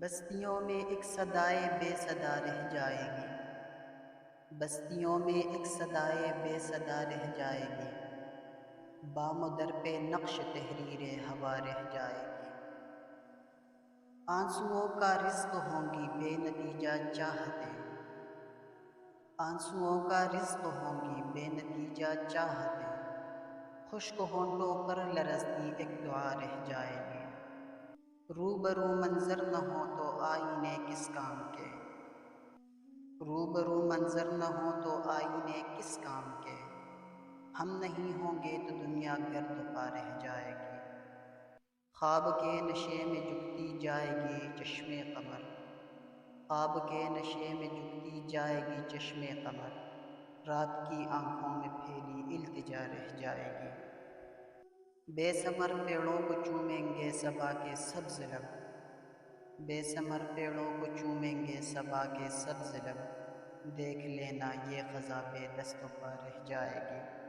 بستیوں میں ایک صدائے بے صدا رہ جائے گی، بستیوں میں ایک صدائے بے صدا رہ جائے گی، بام و در پہ نقش تحریر ہوا رہ جائے گی۔ آنسوؤں کا رزق ہوں گی بے نتیجہ چاہتیں، آنسوؤں کا رزق ہوں گی بے نتیجہ چاہتیں، خشک ہونٹوں پر لرزتی ایک دعا رہ جائے گی۔ روبرو منظر نہ ہو تو آئینے کس کام کے، روبرو منظر نہ ہو تو آئینے کس کام کے، ہم نہیں ہوں گے تو دنیا گرد پا رہ جائے گی۔ خواب کے نشے میں جھکتی جائے گی چشم قمر، خواب کے نشے میں جھکتی جائے گی چشم قمر، رات کی آنکھوں میں پھیلی التجا رہ جائے گی۔ بے ثمر پیڑوں کو چومیں گے صبا کے سبز لب، بے ثمر پیڑوں کو چومیں گے صبا کے سبز لب، دیکھ لینا یہ خزاں بے دست و پا رہ جائے گی۔